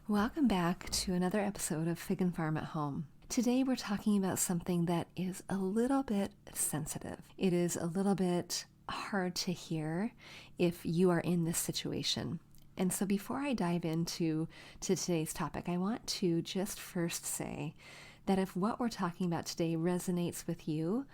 Welcome back to another episode of Fig and Farm at Home. Today we're talking about something that is a little bit sensitive. It is a little bit hard to hear if you are in this situation. And so before I dive into today's topic, I want to just first say that if what we're talking about today resonates with you,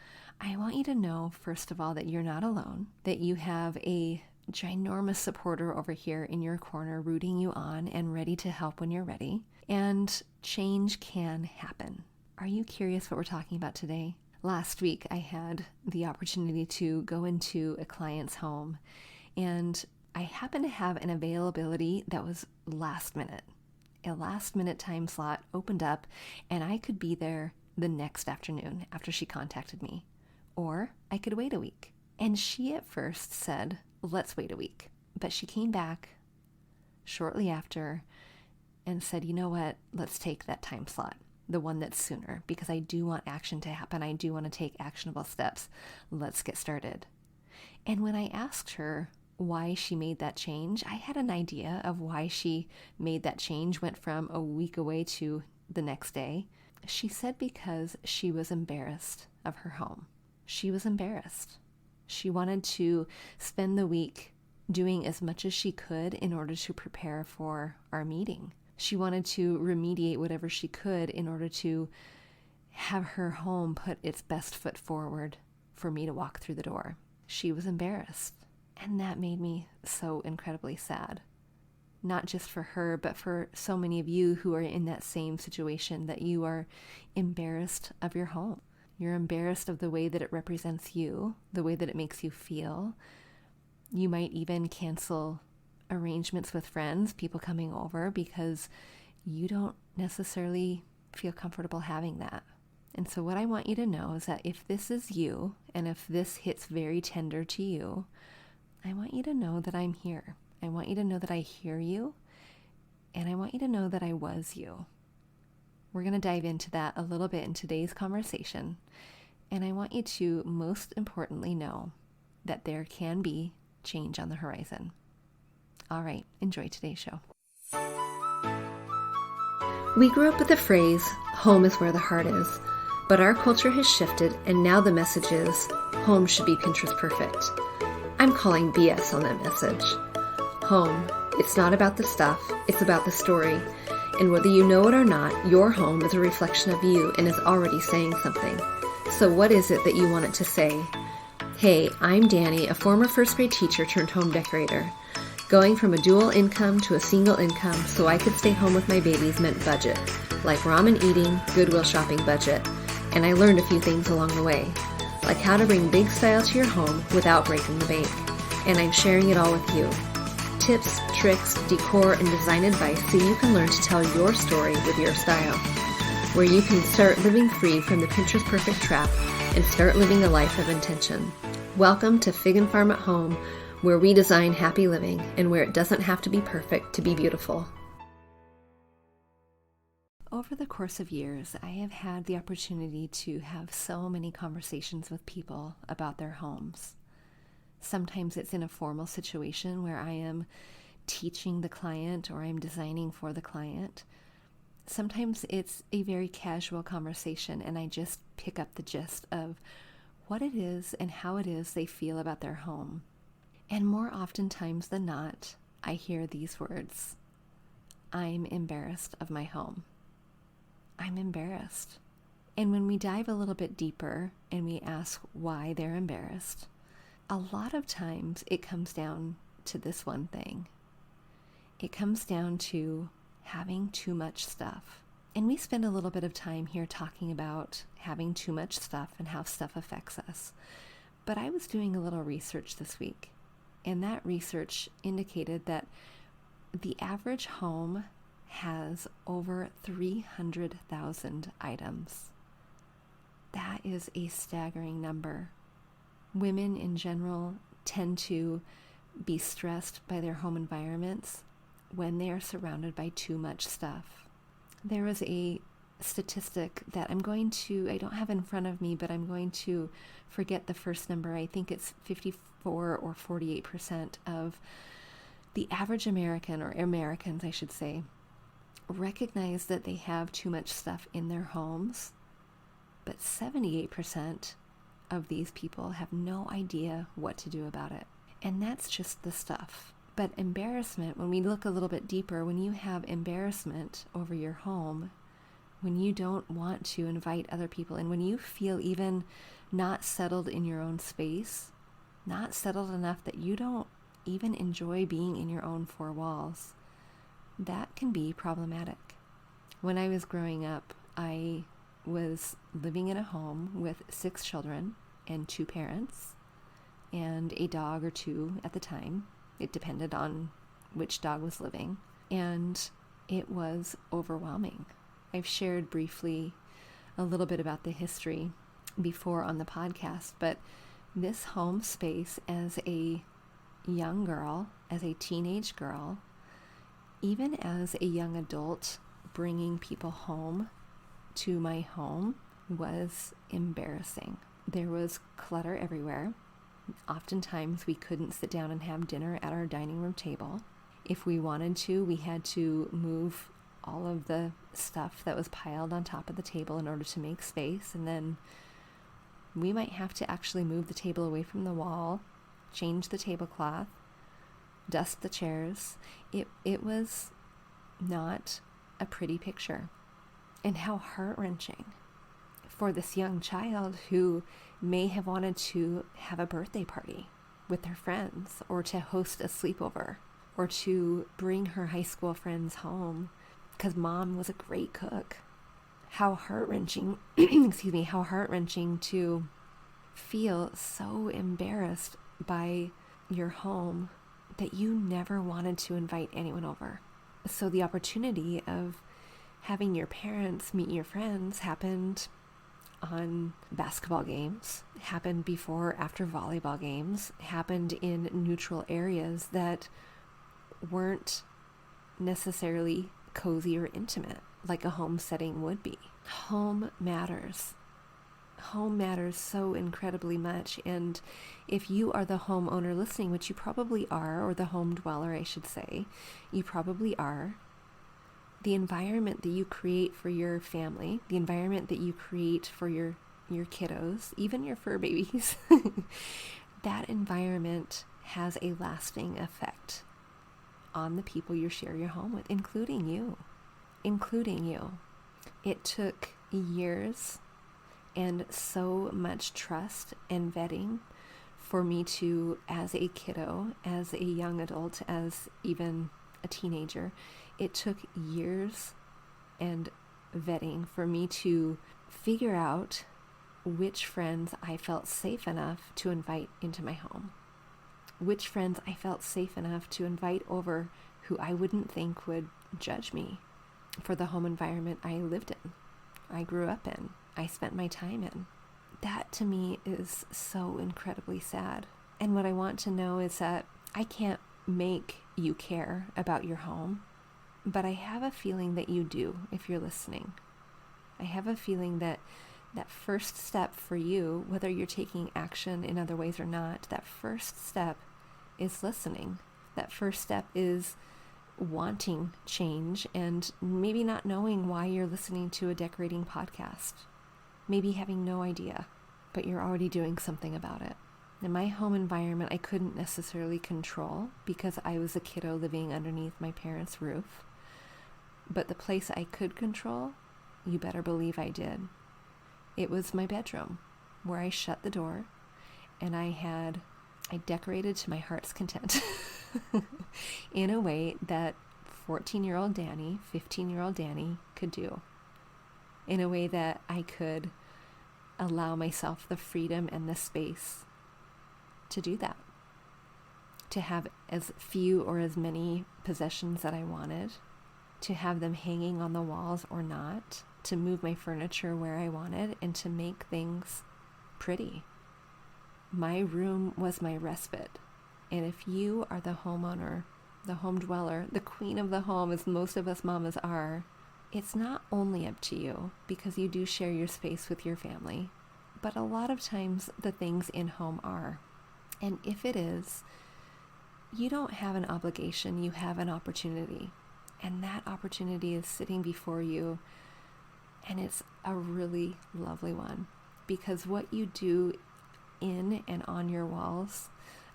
I want you to know, first of all, that you're not alone, that you have a ginormous supporter over here in your corner rooting you on and ready to help when you're ready. And change can happen. Are you curious what we're talking about today? Last week, I had the opportunity to go into a client's home, and I happened to have an availability that was last minute. A last minute time slot opened up, and I could be there the next afternoon after she contacted me. Or I could wait a week. And she at first said, let's wait a week. But she came back shortly after and said, you know what, let's take that time slot, the one that's sooner, because I do want action to happen. I do want to take actionable steps. Let's get started. And when I asked her why she made that change, I had an idea of why she made that change, went from a week away to the next day. She said because she was embarrassed of her home. She was embarrassed. She wanted to spend the week doing as much as she could in order to prepare for our meeting. She wanted to remediate whatever she could in order to have her home put its best foot forward for me to walk through the door. She was embarrassed, and that made me so incredibly sad. Not just for her, but for so many of you who are in that same situation, that you are embarrassed of your home. You're embarrassed of the way that it represents you, the way that it makes you feel. You might even cancel arrangements with friends, people coming over, because you don't necessarily feel comfortable having that. And so what I want you to know is that if this is you, and if this hits very tender to you, I want you to know that I'm here. I want you to know that I hear you, and I want you to know that I was you. We're going to dive into that a little bit in today's conversation, and I want you to most importantly know that there can be change on the horizon. All right, enjoy today's show. We grew up with the phrase, home is where the heart is, but our culture has shifted, and now the message is, home should be Pinterest perfect. I'm calling BS on that message. Home, it's not about the stuff, it's about the story. And whether you know it or not, your home is a reflection of you and is already saying something. So what is it that you want it to say? Hey, I'm Dani, a former first grade teacher turned home decorator. Going from a dual income to a single income so I could stay home with my babies meant budget, like ramen eating, Goodwill shopping budget. And I learned a few things along the way, like how to bring big style to your home without breaking the bank. And I'm sharing it all with you. Tips, tricks, decor, and design advice so you can learn to tell your story with your style, where you can start living free from the Pinterest perfect trap and start living a life of intention. Welcome to Fig and Farm at Home, where we design happy living and where it doesn't have to be perfect to be beautiful. Over the course of years, I have had the opportunity to have so many conversations with people about their homes. Sometimes it's in a formal situation where I am teaching the client or I'm designing for the client. Sometimes it's a very casual conversation and I just pick up the gist of what it is and how it is they feel about their home. And more oftentimes than not, I hear these words: I'm embarrassed of my home. I'm embarrassed. And when we dive a little bit deeper and we ask why they're embarrassed, a lot of times it comes down to this one thing. It comes down to having too much stuff. And we spend a little bit of time here talking about having too much stuff and how stuff affects us. But I was doing a little research this week, and that research indicated that the average home has over 300,000 items. That is a staggering number. Women in general tend to be stressed by their home environments when they are surrounded by too much stuff. There is a statistic that I don't have in front of me, but I'm going to forget the first number. I think it's 54 or 48% of the average American, or Americans I should say, recognize that they have too much stuff in their homes, but 78% of these people have no idea what to do about it. And that's just the stuff. But embarrassment, when we look a little bit deeper, when you have embarrassment over your home, when you don't want to invite other people in, when you feel even not settled in your own space, not settled enough that you don't even enjoy being in your own four walls, that can be problematic. When I was growing up, I was living in a home with 6 children and 2 parents and a dog or 2 at the time. It depended on which dog was living, and it was overwhelming. I've shared briefly a little bit about the history before on the podcast, but this home space as a young girl, as a teenage girl, even as a young adult, bringing people home to my home was embarrassing. There was clutter everywhere. Oftentimes we couldn't sit down and have dinner at our dining room table. If we wanted to, we had to move all of the stuff that was piled on top of the table in order to make space, and then we might have to actually move the table away from the wall, change the tablecloth, dust the chairs. It was not a pretty picture. And how heart-wrenching for this young child who may have wanted to have a birthday party with their friends, or to host a sleepover, or to bring her high school friends home because mom was a great cook. How heart-wrenching, how heart-wrenching to feel so embarrassed by your home that you never wanted to invite anyone over. So the opportunity of having your parents meet your friends happened on basketball games, happened before or after volleyball games, happened in neutral areas that weren't necessarily cozy or intimate like a home setting would be. Home matters. Home matters so incredibly much. And if you are the homeowner listening, which you probably are, or the home dweller, I should say, you probably are, the environment that you create for your family, the environment that you create for your kiddos, even your fur babies, that environment has a lasting effect on the people you share your home with, including you. It took years and so much trust and vetting for me to, as a kiddo, as a young adult, as even a teenager, it took years and vetting for me to figure out which friends I felt safe enough to invite into my home, which friends I felt safe enough to invite over who I wouldn't think would judge me for the home environment I lived in, I grew up in, I spent my time in. That to me is so incredibly sad. And what I want to know is that I can't make you care about your home, but I have a feeling that you do if you're listening. I have a feeling that that first step for you, whether you're taking action in other ways or not, that first step is listening. That first step is wanting change and maybe not knowing why you're listening to a decorating podcast. Maybe having no idea, but you're already doing something about it. In my home environment, I couldn't necessarily control because I was a kiddo living underneath my parents' roof. But the place I could control, you better believe I did. It was my bedroom, where I shut the door and I decorated to my heart's content in a way that 14-year-old Dani, 15-year-old Dani could do. In a way that I could allow myself the freedom and the space to do that. To have as few or as many possessions that I wanted, to have them hanging on the walls or not, to move my furniture where I wanted, and to make things pretty. My room was my respite. And if you are the homeowner, the home dweller, the queen of the home, as most of us mamas are, it's not only up to you, because you do share your space with your family, but a lot of times the things in home are. And if it is, you don't have an obligation, you have an opportunity. And that opportunity is sitting before you, and it's a really lovely one, because what you do in and on your walls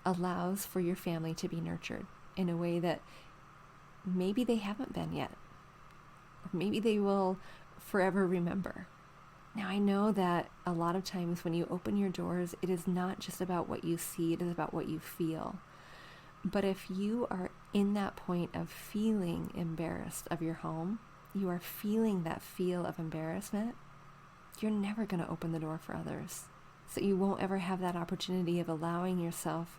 allows for your family to be nurtured in a way that maybe they haven't been yet, or maybe they will forever remember. Now, I know that a lot of times when you open your doors, it is not just about what you see, it is about what you feel. But if you are in that point of feeling embarrassed of your home, you are feeling that feel of embarrassment, you're never going to open the door for others. So you won't ever have that opportunity of allowing yourself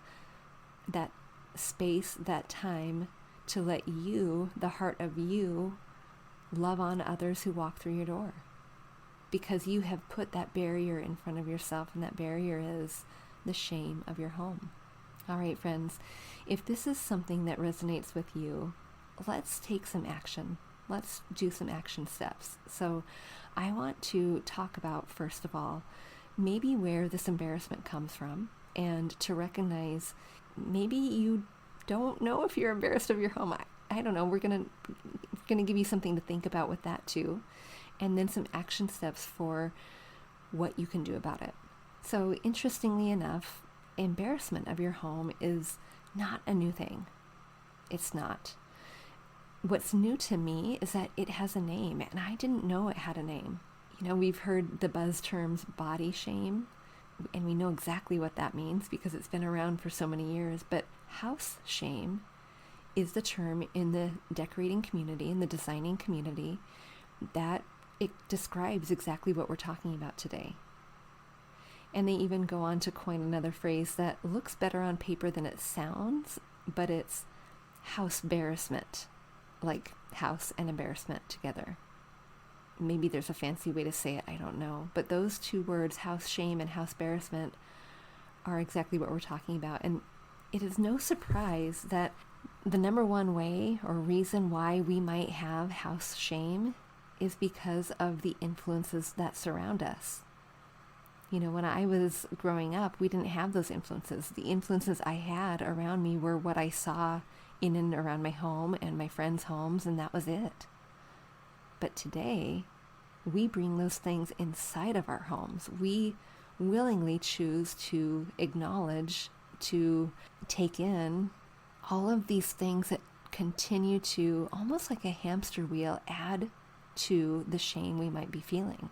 that space, that time to let you, the heart of you, love on others who walk through your door. Because you have put that barrier in front of yourself, and that barrier is the shame of your home. All right, friends, if this is something that resonates with you, let's take some action. Let's do some action steps. So I want to talk about, first of all, maybe where this embarrassment comes from, and to recognize maybe you don't know if you're embarrassed of your home. I don't know. We're gonna give you something to think about with that too, and then some action steps for what you can do about it. So interestingly enough, embarrassment of your home is not a new thing. It's not. What's new to me is that it has a name, and I didn't know it had a name. You know, we've heard the buzz terms body shame, and we know exactly what that means because it's been around for so many years, but house shame is the term in the decorating community, in the designing community, that it describes exactly what we're talking about today. And they even go on to coin another phrase that looks better on paper than it sounds, but it's house-bearissement, like house and embarrassment together. Maybe there's a fancy way to say it, I don't know. But those two words, house shame and house-bearissement, are exactly what we're talking about. And it is no surprise that the number one way or reason why we might have house shame is because of the influences that surround us. You know, when I was growing up, we didn't have those influences. The influences I had around me were what I saw in and around my home and my friends' homes, and that was it. But today, we bring those things inside of our homes. We willingly choose to acknowledge, to take in all of these things that continue to, almost like a hamster wheel, add to the shame we might be feeling.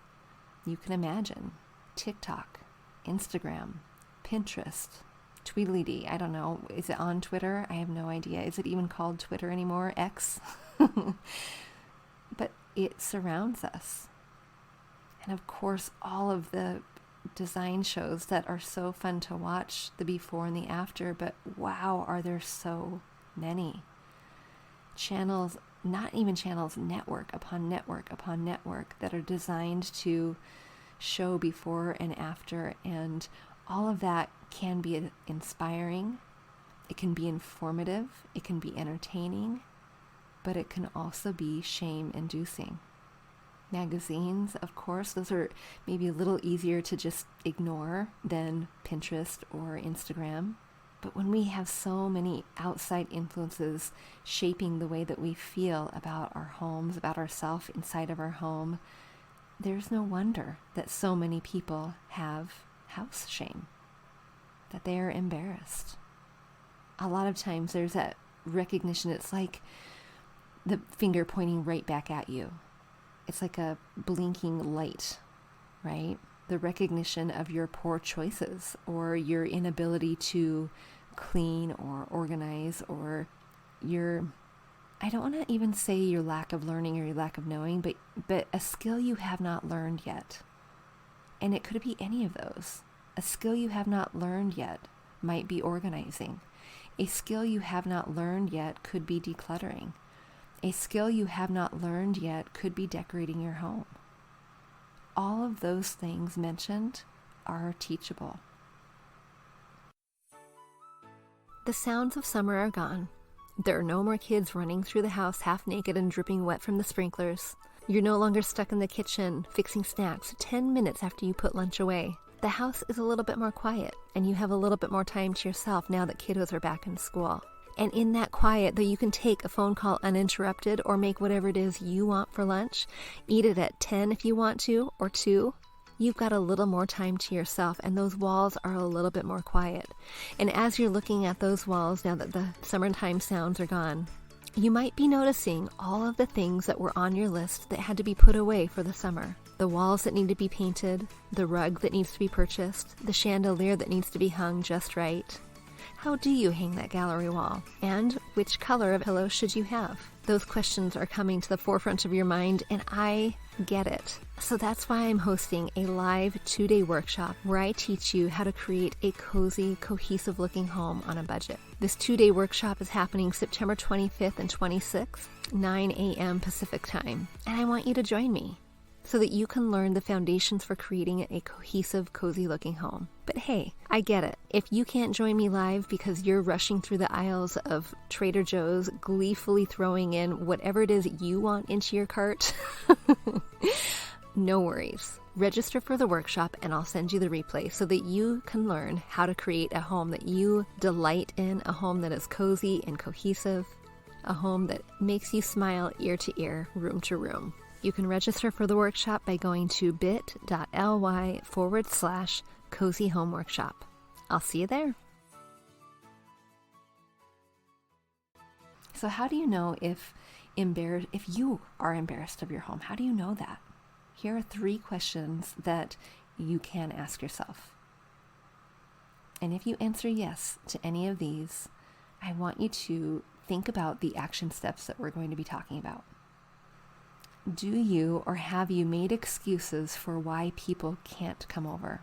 You can imagine TikTok, Instagram, Pinterest, Tweedledee, I don't know. Is it on Twitter? I have no idea. Is it even called Twitter anymore? X? But it surrounds us. And of course, all of the design shows that are so fun to watch, the before and the after, but wow, are there so many. Channels, not even channels, network upon network upon network that are designed to show before and after, and all of that can be inspiring, it can be informative, it can be entertaining, but it can also be shame-inducing. Magazines, of course, those are maybe a little easier to just ignore than Pinterest or Instagram. But when we have so many outside influences shaping the way that we feel about our homes, about ourselves inside of our home, there's no wonder that so many people have house shame, that they are embarrassed. A lot of times there's that recognition. It's like the finger pointing right back at you. It's like a blinking light, right? The recognition of your poor choices or your inability to clean or organize, or your, I don't want to even say your lack of learning or your lack of knowing, but a skill you have not learned yet. And it could be any of those. A skill you have not learned yet might be organizing. A skill you have not learned yet could be decluttering. A skill you have not learned yet could be decorating your home. All of those things mentioned are teachable. The sounds of summer are gone. There are no more kids running through the house half naked and dripping wet from the sprinklers. You're no longer stuck in the kitchen fixing snacks 10 minutes after you put lunch away. The house is a little bit more quiet, and you have a little bit more time to yourself now that kiddos are back in school. And in that quiet, that you can take a phone call uninterrupted or make whatever it is you want for lunch, eat it at 10 if you want to, or 2, you've got a little more time to yourself, and those walls are a little bit more quiet. And as you're looking at those walls, now that the summertime sounds are gone, you might be noticing all of the things that were on your list that had to be put away for the summer. The walls that need to be painted, the rug that needs to be purchased, the chandelier that needs to be hung just right. How do you hang that gallery wall? And which color of pillow should you have? Those questions are coming to the forefront of your mind, and I get it. So that's why I'm hosting a live 2-day workshop where I teach you how to create a cozy, cohesive looking home on a budget. This 2-day workshop is happening September 25th and 26th, 9 a.m. Pacific time. And I want you to join me so that you can learn the foundations for creating a cohesive, cozy looking home. But hey, I get it. If you can't join me live because you're rushing through the aisles of Trader Joe's, gleefully throwing in whatever it is you want into your cart, no worries. Register for the workshop and I'll send you the replay so that you can learn how to create a home that you delight in, a home that is cozy and cohesive, a home that makes you smile ear to ear, room to room. You can register for the workshop by going to bit.ly/cozy home workshop. I'll see you there. So how do you know if you are embarrassed of your home? How do you know that? Here are 3 questions that you can ask yourself. And if you answer yes to any of these, I want you to think about the action steps that we're going to be talking about. Do you or have you made excuses for why people can't come over?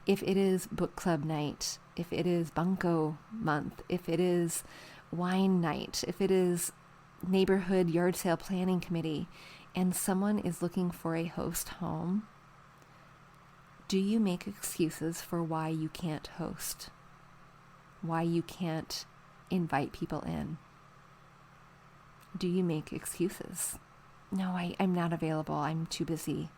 If it is book club night, if it is bunko month, if it is wine night, if it is neighborhood yard sale planning committee, and someone is looking for a host home, do you make excuses for why you can't host? Why you can't invite people in? Do you make excuses? No, I'm not available. I'm too busy.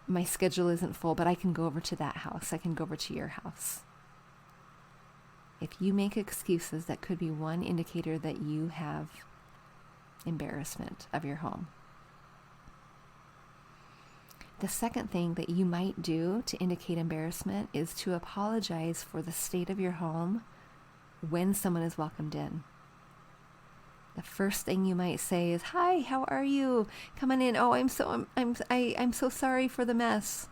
My schedule isn't full, but I can go over to that house. I can go over to your house. If you make excuses, that could be one indicator that you have embarrassment of your home. The second thing that you might do to indicate embarrassment is to apologize for the state of your home when someone is welcomed in. The first thing you might say is, "Hi, how are you? Come on in. Oh, I'm so sorry for the mess."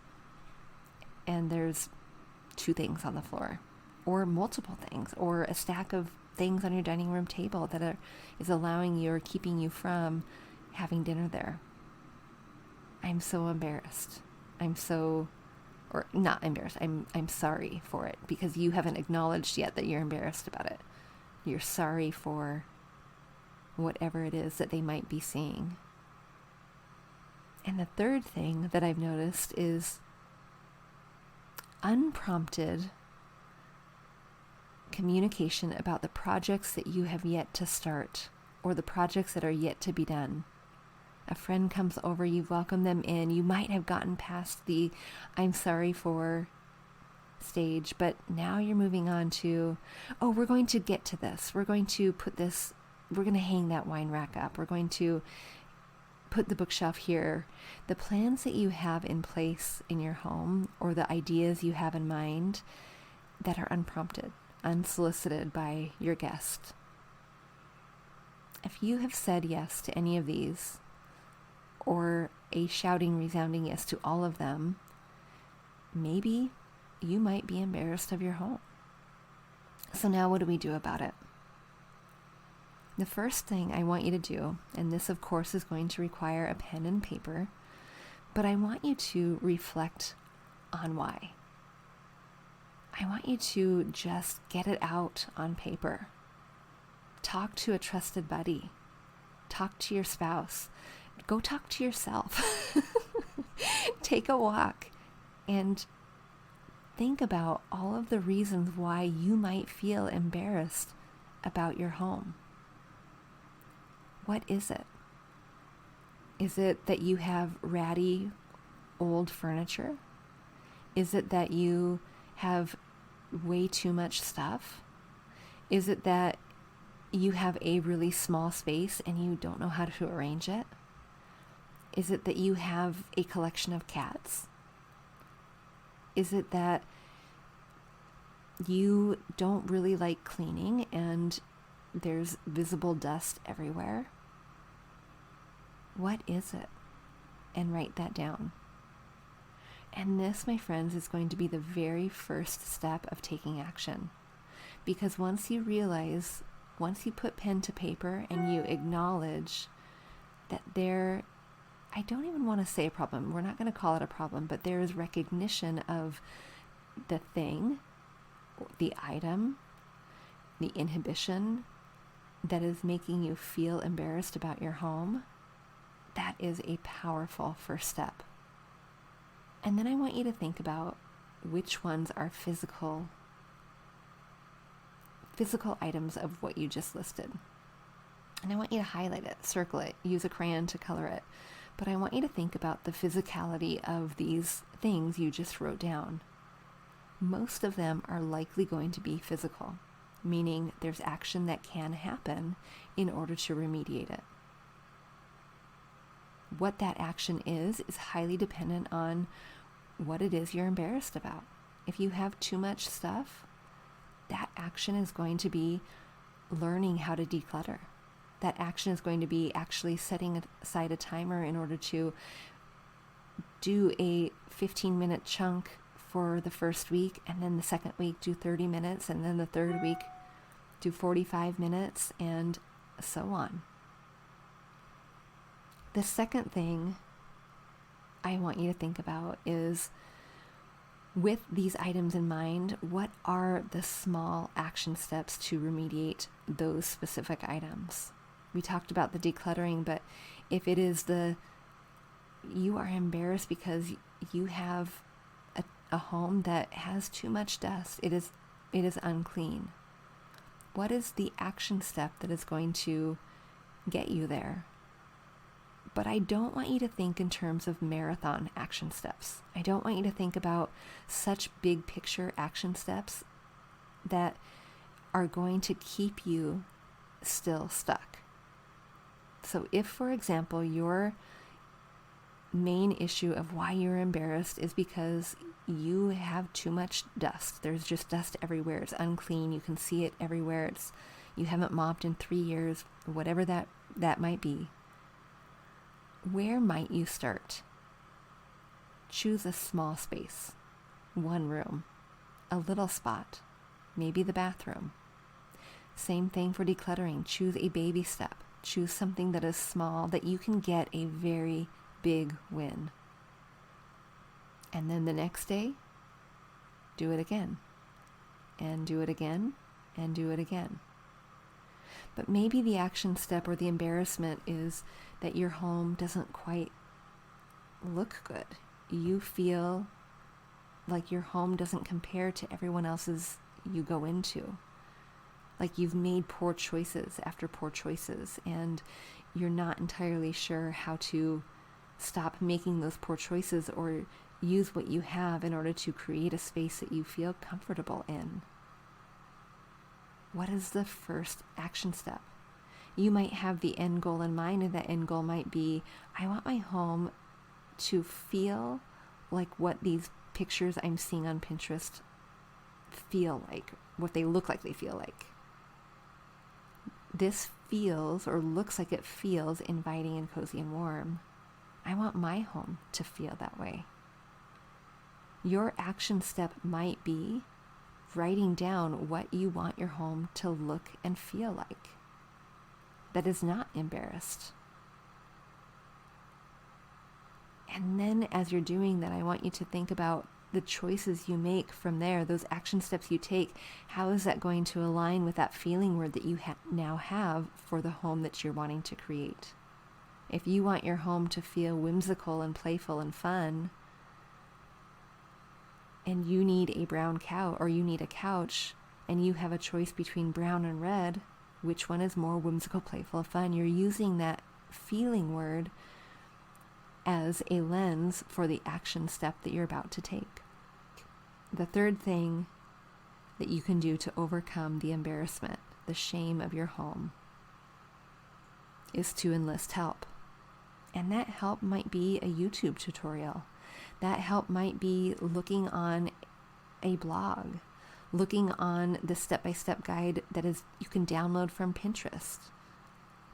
And there's 2 things on the floor, or multiple things, or a stack of things on your dining room table that is allowing you or keeping you from having dinner there. I'm so embarrassed. Or not embarrassed. I'm sorry for it, because you haven't acknowledged yet that you're embarrassed about it. You're sorry for whatever it is that they might be seeing. And the third thing that I've noticed is unprompted communication about the projects that you have yet to start or the projects that are yet to be done. A friend comes over, you welcome them in, you might have gotten past the "I'm sorry for" stage, but now you're moving on to, "Oh, we're going to get to this. We're going to hang that wine rack up. We're going to put the bookshelf here." The plans that you have in place in your home, or the ideas you have in mind that are unprompted, unsolicited by your guest. If you have said yes to any of these, or a shouting, resounding yes to all of them, maybe you might be embarrassed of your home. So now what do we do about it? The first thing I want you to do, and this of course is going to require a pen and paper, but I want you to reflect on why. I want you to just get it out on paper. Talk to a trusted buddy. Talk to your spouse. Go talk to yourself. Take a walk and think about all of the reasons why you might feel embarrassed about your home. What is it? Is it that you have ratty old furniture? Is it that you have way too much stuff? Is it that you have a really small space and you don't know how to arrange it? Is it that you have a collection of cats? Is it that you don't really like cleaning and there's visible dust everywhere? What is it? And write that down. And this, my friends, is going to be the very first step of taking action. Because once you put pen to paper and you acknowledge that I don't even want to say a problem, we're not going to call it a problem, but there is recognition of the thing, the item, the inhibition that is making you feel embarrassed about your home. That is a powerful first step. And then I want you to think about which ones are physical items of what you just listed. And I want you to highlight it, circle it, use a crayon to color it. But I want you to think about the physicality of these things you just wrote down. Most of them are likely going to be physical, meaning there's action that can happen in order to remediate it. What that action is highly dependent on what it is you're embarrassed about. If you have too much stuff, that action is going to be learning how to declutter. That action is going to be actually setting aside a timer in order to do a 15-minute chunk for the first week, and then the second week do 30 minutes, and then the third week do 45 minutes, and so on. The second thing I want you to think about is, with these items in mind, what are the small action steps to remediate those specific items? We talked about the decluttering, but if it is you are embarrassed because you have a home that has too much dust, it is unclean. What is the action step that is going to get you there? But I don't want you to think in terms of marathon action steps. I don't want you to think about such big picture action steps that are going to keep you still stuck. So if, for example, your main issue of why you're embarrassed is because you have too much dust, there's just dust everywhere, it's unclean, you can see it everywhere, you haven't mopped in 3 years, whatever that might be, where might you start? Choose a small space, one room, a little spot, maybe the bathroom. Same thing for decluttering. Choose a baby step. Choose something that is small that you can get a very big win. And then the next day, do it again, and do it again, and do it again. But maybe the action step or the embarrassment is that your home doesn't quite look good. You feel like your home doesn't compare to everyone else's you go into. Like you've made poor choices after poor choices, and you're not entirely sure how to stop making those poor choices or use what you have in order to create a space that you feel comfortable in. What is the first action step? You might have the end goal in mind, and that end goal might be, I want my home to feel like what these pictures I'm seeing on Pinterest feel like, what they look like they feel like. This feels or looks like it feels inviting and cozy and warm. I want my home to feel that way. Your action step might be writing down what you want your home to look and feel like that is not embarrassed. And then as you're doing that, I want you to think about the choices you make from there, those action steps you take. How is that going to align with that feeling word that you now have for the home that you're wanting to create? If you want your home to feel whimsical and playful and fun, and you need a brown couch, or you need a couch, and you have a choice between brown and red, which one is more whimsical, playful, fun? You're using that feeling word as a lens for the action step that you're about to take. The third thing that you can do to overcome the embarrassment, the shame of your home, is to enlist help. And that help might be a YouTube tutorial. That help might be looking on a blog, looking on the step-by-step guide that is you can download from Pinterest,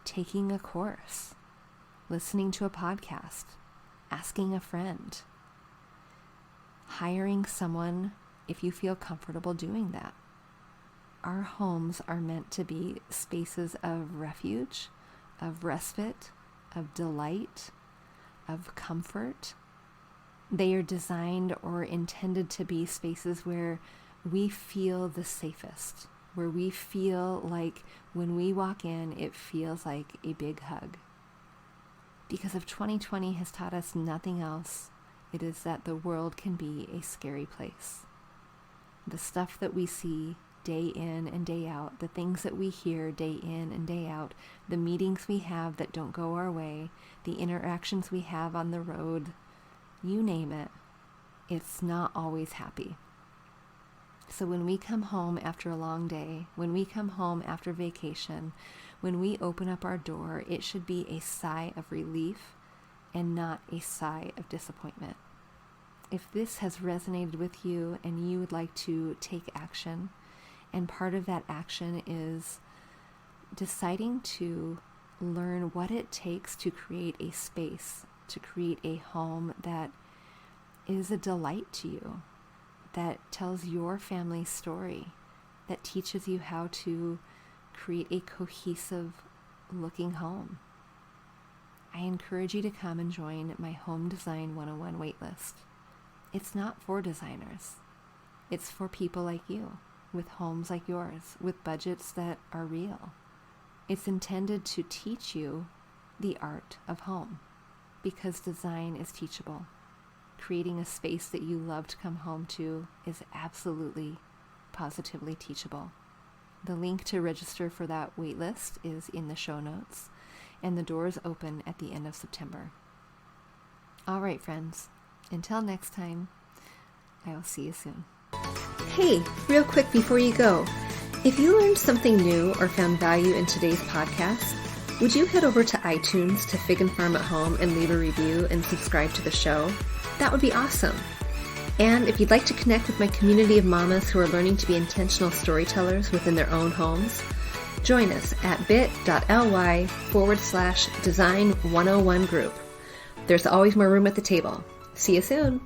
taking a course, listening to a podcast, asking a friend, hiring someone if you feel comfortable doing that. Our homes are meant to be spaces of refuge, of respite, of delight, of comfort. They are designed or intended to be spaces where we feel the safest, where we feel like when we walk in, it feels like a big hug. Because if 2020 has taught us nothing else, it is that the world can be a scary place. The stuff that we see day in and day out, the things that we hear day in and day out, the meetings we have that don't go our way, the interactions we have on the road, you name it, it's not always happy. So when we come home after a long day, when we come home after vacation, when we open up our door, it should be a sigh of relief and not a sigh of disappointment. If this has resonated with you and you would like to take action, and part of that action is deciding to learn what it takes to create a space, to create a home that is a delight to you, that tells your family's story, that teaches you how to create a cohesive looking home. I encourage you to come and join my Home Design 101 waitlist. It's not for designers. It's for people like you, with homes like yours, with budgets that are real. It's intended to teach you the art of home, because design is teachable. Creating a space that you love to come home to is absolutely, positively teachable. The link to register for that waitlist is in the show notes, and the doors open at the end of September. All right, friends, until next time, I will see you soon. Hey, real quick before you go, if you learned something new or found value in today's podcast, would you head over to iTunes to Fig and Farm at Home and leave a review and subscribe to the show? That would be awesome. And if you'd like to connect with my community of mamas who are learning to be intentional storytellers within their own homes, join us at bit.ly/design101 group. There's always more room at the table. See you soon.